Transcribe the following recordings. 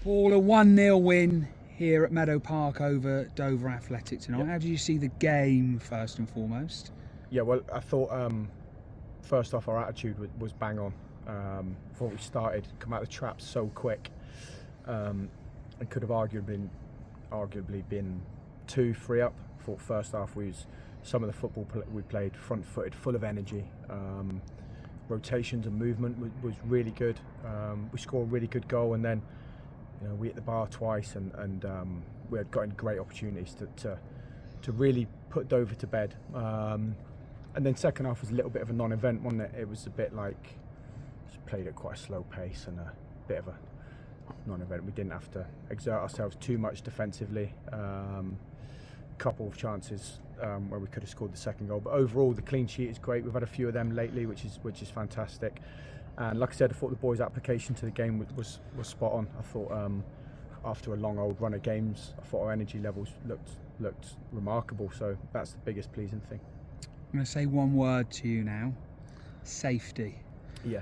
Paul, a 1-0 win here at Meadow Park over Dover Athletic tonight. How did you see the game, first and foremost? Yeah, well, I thought first off our attitude was bang on. Before we started, come out of the traps so quick, and could have arguably been 2-3 up. I thought first half some of the football we played front-footed, full of energy. Rotations and movement was really good. We scored a really good goal, and then we hit the bar twice, and we had gotten great opportunities to really put Dover to bed. And then second half was a little bit of a non-event, wasn't it? It was a bit like just played at quite a slow pace and a bit of a non-event. We didn't have to exert ourselves too much defensively. Couple of chances where we could have scored the second goal, but overall the clean sheet is great. We've had a few of them lately, which is fantastic. And like I said, I thought the boys' application to the game was spot on. I thought after a long old run of games, I thought our energy levels looked remarkable. So that's the biggest pleasing thing. I'm going to say one word to you now: safety. Yeah.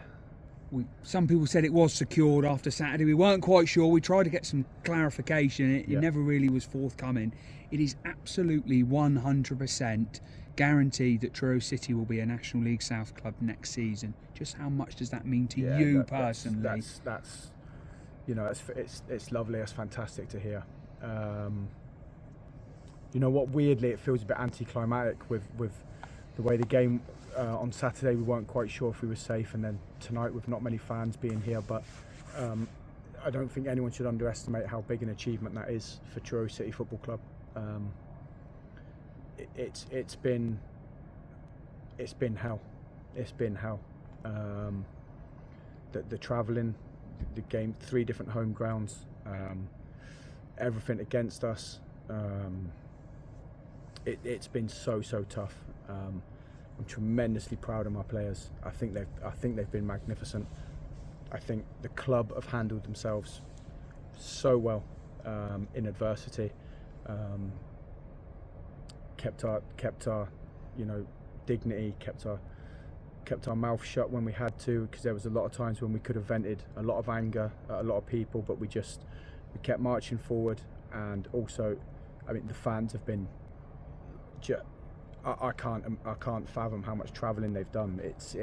Some people said it was secured after Saturday. We weren't quite sure. We tried to get some clarification. It never really was forthcoming. It is absolutely 100% guaranteed that Truro City will be a National League South club next season. Just how much does that mean to you personally? That's it's lovely. It's fantastic to hear. You know what? Weirdly, it feels a bit anticlimactic with the way the game on Saturday. We weren't quite sure if we were safe, and then tonight with not many fans being here. But I don't think anyone should underestimate how big an achievement that is for Truro City Football Club. It's been hell. It's been hell. The travelling, the game, 3 different home grounds, everything against us. It's been so tough. I'm tremendously proud of my players. I think they've been magnificent. I think the club have handled themselves so well in adversity. Kept our dignity, kept our mouth shut when we had to, because there was a lot of times when we could have vented a lot of anger at a lot of people, but we kept marching forward. And also, I mean, the fans have been I can't fathom how much travelling they've done. It's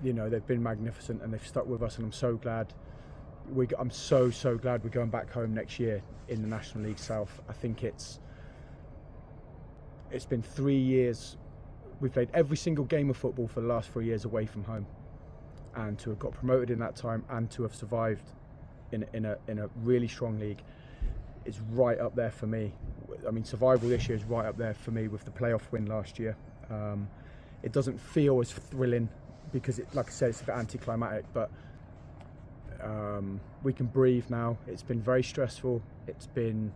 they've been magnificent, and they've stuck with us, and I'm so glad. I'm so glad we're going back home next year in the National League South. I think it's been 3 years. We've played every single game of football for the last 3 years away from home, and to have got promoted in that time and to have survived in a really strong league is right up there for me. I mean, survival this year is right up there for me with the playoff win last year. It doesn't feel as thrilling because, like I said, it's a bit anticlimactic, but we can breathe now. It's been very stressful. It's been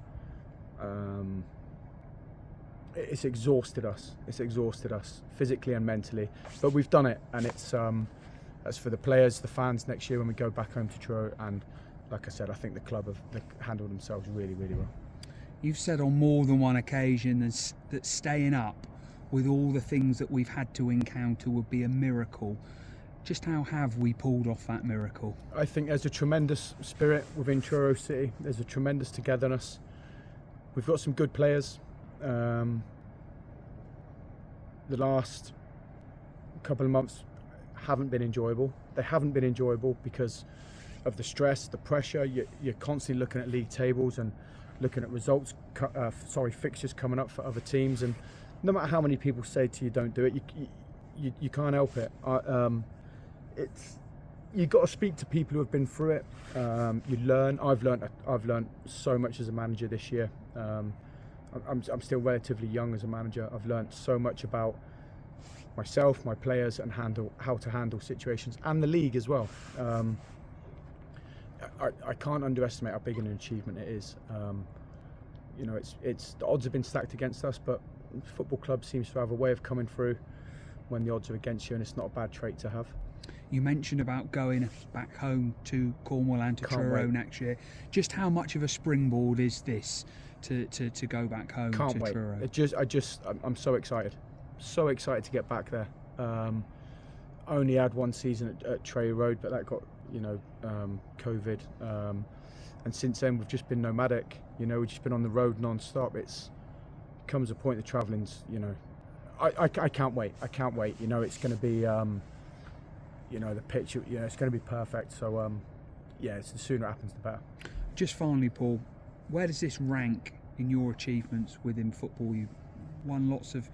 it's exhausted us. It's exhausted us physically and mentally, but we've done it, and it's as for the players, the fans next year when we go back home to Truro. And like I said, I think the club have handled themselves really well. You've said on more than one occasion that staying up with all the things that we've had to encounter would be a miracle. Just how have we pulled off that miracle? I think there's a tremendous spirit within Truro City. There's a tremendous togetherness. We've got some good players. The last couple of months haven't been enjoyable. They haven't been enjoyable because of the stress, the pressure. You're constantly looking at league tables and looking at results, fixtures coming up for other teams, and no matter how many people say to you don't do it, you can't help it. You've got to speak to people who have been through it. You learn. I've learned so much as a manager this year. I'm still relatively young as a manager. I've learned so much about myself, my players, and how to handle situations, and the league as well. I can't underestimate how big an achievement it is. It's the odds have been stacked against us, but football club seems to have a way of coming through when the odds are against you, and it's not a bad trait to have. You mentioned about going back home to Cornwall and to Truro next year. Just how much of a springboard is this to go back home to Truro? I'm so excited to get back there. only had one season at Trey Road, but that got, COVID. And since then, we've just been nomadic. We've just been on the road non-stop. It's comes a point the travelling's, I can't wait. I can't wait. It's going to be, the pitch, it's going to be perfect. So, it's the sooner it happens, the better. Just finally, Paul, where does this rank in your achievements within football? You've won lots of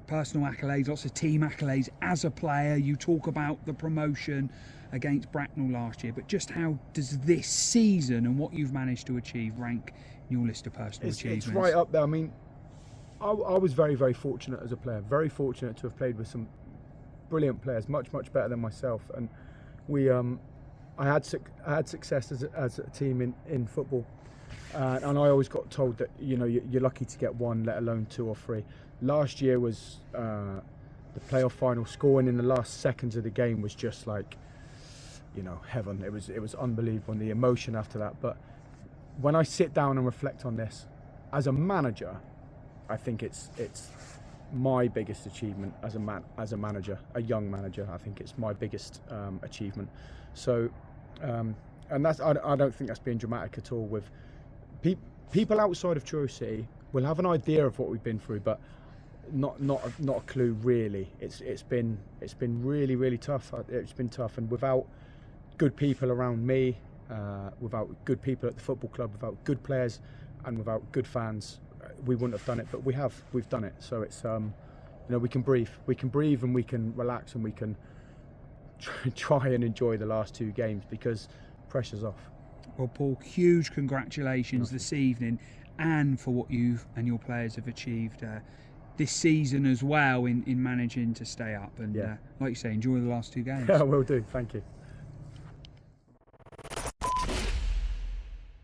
personal accolades, lots of team accolades as a player. You talk about the promotion against Bracknell last year, but just how does this season and what you've managed to achieve rank in your list of personal achievements? It's right up there. I mean, I was very, very fortunate as a player, very fortunate to have played with some brilliant players, much better than myself. And I had success as a team in football, and I always got told that you're lucky to get one, let alone 2 or 3. Last year was the playoff final. Scoring in the last seconds of the game was just like heaven. It was unbelievable, and the emotion after that. But when I sit down and reflect on this as a manager, I think it's my biggest achievement as a manager, a young manager. I think it's my biggest achievement. So, and that's I don't think that's being dramatic at all. With people outside of Truro City will have an idea of what we've been through, but not a clue really. It's been really, really tough. It's been tough, and without good people around me, without good people at the football club, without good players, and without good fans, we wouldn't have done it. But we've done it. So it's we can breathe, and we can relax, and we can try and enjoy the last 2 games because pressure's off. Well, Paul, huge congratulations this evening, and for what you and your players have achieved this season as well in managing to stay up. And like you say, enjoy the last 2 games. Yeah, will do. Thank you.